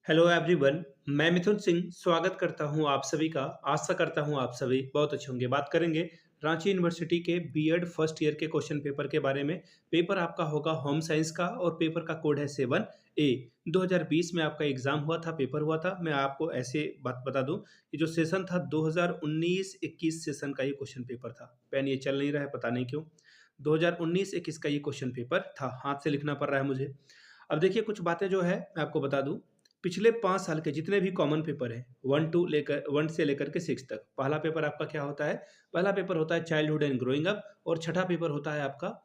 Hello everyone. मैं मिथुन सिंह स्वागत करता हूं आप सभी का। आशा करता हूं आप सभी बहुत अच्छे होंगे। बात करेंगे रांची यूनिवर्सिटी के बीएड फर्स्ट ईयर के क्वेश्चन पेपर के बारे में। पेपर आपका होगा होम साइंस का और पेपर का कोड है 7A। 2020 में आपका एग्जाम हुआ था, पेपर हुआ था। मैं आपको ऐसे बात बता दूं कि जो सेशन था 2019-21 सेशन का ये क्वेश्चन पेपर था। पेन ये चल नहीं रहा है, पता नहीं क्यों। 2019-21 का ये क्वेश्चन पेपर था, हाथ से लिखना पड़ रहा है मुझे। अब देखिए कुछ बातें जो है मैं आपको बता दूं। पिछले 5 साल के जितने भी कॉमन पेपर हैं 1 से लेकर के 6 तक, पहला पेपर आपका क्या होता है? पहला पेपर होता है चाइल्डहुड एंड ग्रोइंग अप और छठा पेपर होता है आपका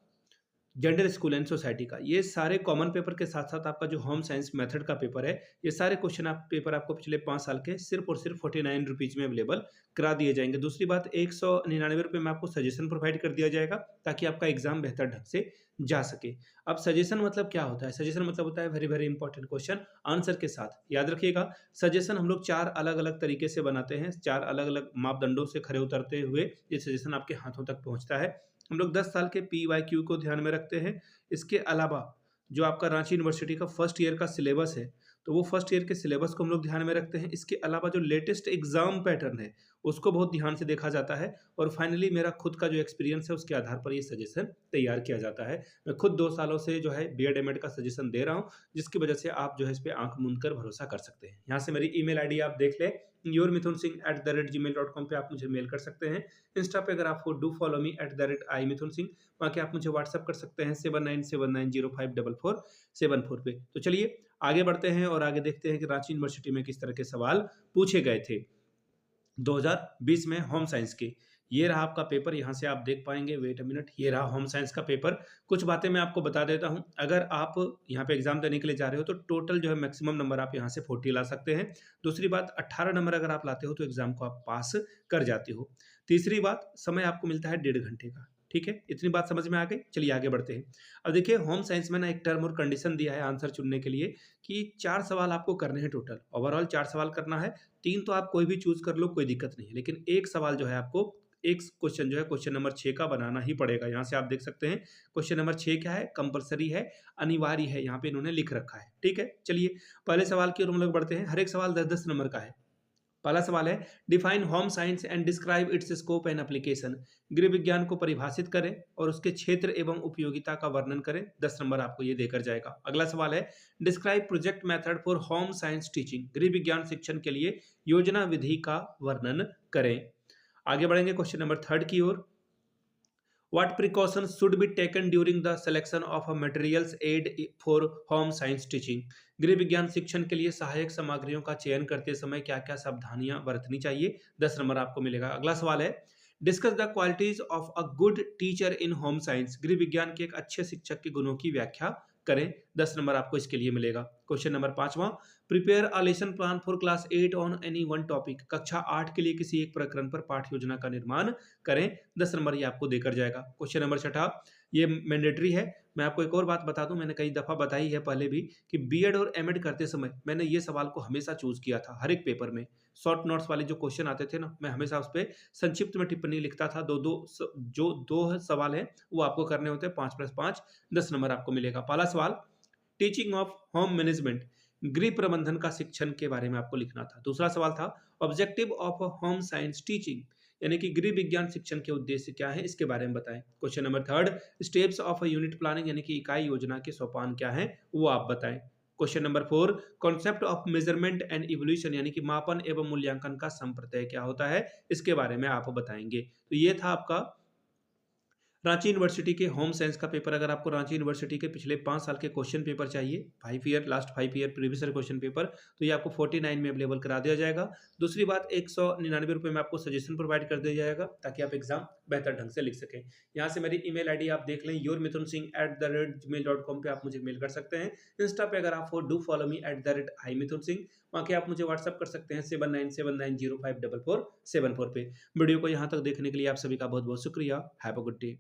जनरल स्कूल एंड सोसाइटी का। ये सारे कॉमन पेपर के साथ-साथ आपका जो होम साइंस मेथड का पेपर है, ये सारे क्वेश्चन पेपर आपको पिछले 5 साल के सिर्फ़ और सिर्फ़ ₹49 में अवेलेबल करा दिए जाएँगे। दूसरी बात ₹199 में आपको सजेशन प्रोवाइड कर दिया जाएगा ताकि आपका एग्ज़ाम बेहतर ढंग से जा सके। अब सजेशन मतलब क्या होता है? सजेशन मतलब होता है very, very important question answer के साथ। याद रखिएगा, सजेशन हम लोग 4 अलग-अलग तरीके से बनाते हैं, 4 अलग-अलग मापदंडों से खरे उतरते हुए ये सजेशन आपके हाथों तक पहुँचता है। हम लोग 10 साल के पीवाईक्यू को ध्यान में रखते हैं। इसके अलावा जो आपका रांची यूनिवर्सिटी का फर्स्ट ईयर का सिलेबस है, तो वो फर्स्ट ईयर के सिलेबस को हम लोग ध्यान में रखते हैं। इसके अलावा जो लेटेस्ट एग्ज़ाम पैटर्न है, उसको बहुत ध्यान से देखा जाता है और फाइनली मेरा खुद का जो एक्सपीरियंस है, उसके आधार पर ये सजेशन तैयार किया जाता है। मैं खुद 2 सालों से जो है बीएड, एमएड का सजेशन दे रहा हूँ, जिसकी वजह से आप जो है इस पे आँख मूंद कर भरोसा कर सकते हैं। यहाँ से मेरी ईमेल आईडी आप देख लें, yourmithunsingh@gmail.com पे आप मुझे मेल कर सकते हैं। इंस्टा पे अगर आप हो डू फॉलो मी @imithunsingh, वहाँ के आप मुझे व्हाट्सएप कर सकते हैं 7979054474 पे। तो चलिए आगे बढ़ते हैं और आगे देखते हैं कि रांची यूनिवर्सिटी में किस तरह के सवाल पूछे गए थे 2020 में होम साइंस के। ये रहा आपका पेपर, यहाँ से आप देख पाएँगे। वेट अ मिनट, ये रहा होम साइंस का पेपर। कुछ बातें मैं आपको बता देता हूँ। अगर आप यहाँ पे एग्ज़ाम देने के लिए जा रहे हो तो टोटल जो है मैक्सिमम नंबर आप यहाँ से 40 ला सकते हैं। दूसरी बात, 18 नंबर अगर आप लाते हो तो एग्ज़ाम को आप पास कर जाते हो। तीसरी बात, समय आपको मिलता है 1.5 घंटे का। ठीक है? इतनी बात समझ में आ गई? चलिए आगे बढ़ते हैं। अब देखिए होम साइंस में ना एक टर्म और कंडीशन दिया है आंसर चुनने के लिए कि 4 सवाल आपको करने हैं टोटल। ओवरऑल 4 सवाल करना है। 3 तो आप कोई भी चूज़ कर लो, कोई दिक्कत नहीं है। लेकिन 1 सवाल जो है आपको, 1 क्वेश्चन जो है क्वेश्चन नंबर 6 का बनाना ही पड़ेगा। यहाँ से आप देख सकते हैं क्वेश्चन नंबर 6 क्या है? कंपल्सरी है, अनिवार्य है, यहाँ पे इन्होंने लिख रखा है। ठीक है? चलिए पहले सवाल की ओर हम लोग बढ़ते हैं। हर एक सवाल 10-10 नंबर का है। पहला सवाल है, define home science and describe it's scope and application. गृह विज्ञान को परिभाषित करें और उसके क्षेत्र एवं उपयोगिता का वर्णन करें। 10 नंबर आपको ये देकर जाएगा। अगला सवाल है, describe project method for home science teaching. गृह विज्ञान शिक्षण के लिए योजना विधि का वर्णन करें। आगे बढ़ेंगे क्वेश्चन नंबर 3 की ओर। What precautions should be taken during the selection of a materials aid for home science teaching? गृह विज्ञान शिक्षण के लिए सहायक सामग्रियों का चयन करते समय क्या-क्या सावधानियां बरतनी चाहिए? 10 नंबर आपको मिलेगा। अगला सवाल है, discuss the qualities of a good teacher in home science. गृह विज्ञान के एक अच्छे शिक्षक के गुणों की व्याख्या करें। 10 नंबर आपको इसके लिए मिलेगा। क्वेश्चन नंबर 5वां, prepare a lesson plan for class 8 on any one topic. कक्षा 8 के लिए किसी एक प्रकरण पर पाठ्य योजना का निर्माण करें। 10 नंबर ये आपको देकर जाएगा। क्वेश्चन नंबर 6, ये मैंडेटरी है। मैं आपको एक और बात बता दूं, मैंने कई दफ़ा बताई है पहले भी कि बीएड और एमएड करते समय मैंने ये सवाल को हमेशा चूज़ किया था हर एक पेपर में। शॉर्ट नोट्स वाले जो क्वेश्चन आते थे ना, मैं हमेशा उस पे संक्षिप्त में टिप्पणी लिखता था। 2-2 जो 2 सवाल हैं वो आपको करने होते हैं, 5+5 10 नंबर आपको मिलेगा। पहला सवाल, टीचिंग ऑफ होम मैनेजमेंट। गृह प्रबंधन का शिक्षण के बारे में आपको लिखना था। दूसरा सवाल था, objective of home science teaching, यानी कि गृह विज्ञान शिक्षण के उद्देश्य क्या है, इसके बारे में बताएं। Question number 3, steps of unit planning, यानी कि इकाई योजना के सोपान क्या है, वो आप बताएं। Question number 4, concept of measurement and evolution, यानी कि मापन एवं मूल्यांकन का संप्रत्यय क्या होता है, इसके बारे में आप बताएंगे। तो ये था आपका रांची यूनिवर्सिटी के होम साइंस का पेपर। अगर आपको रांची यूनिवर्सिटी के पिछले 5 साल के क्वेश्चन पेपर चाहिए, 5 year, last 5 year previous year question paper, तो ये आपको 49 में अवेलेबल करा दिया जाएगा। दूसरी बात, ₹199 में आपको सजेशन प्रोवाइड कर दिया जाएगा ताकि आप एग्जाम बेहतर ढंग से लिख सकें। यहाँ से मेरी ईमेल आईडी आप देख लें, yourmithunsingh@gmail.com पे आप मुझे मेल कर सकते हैं। इंस्टा पे अगर आप हो डू फॉलो मी @imithunsingh, वहाँ के आप मुझे व्हाट्सअप कर सकते हैं 7979054474 पे। वीडियो को यहाँ तक देखने के लिए आप सभी का बहुत बहुत शुक्रिया। Have a good day.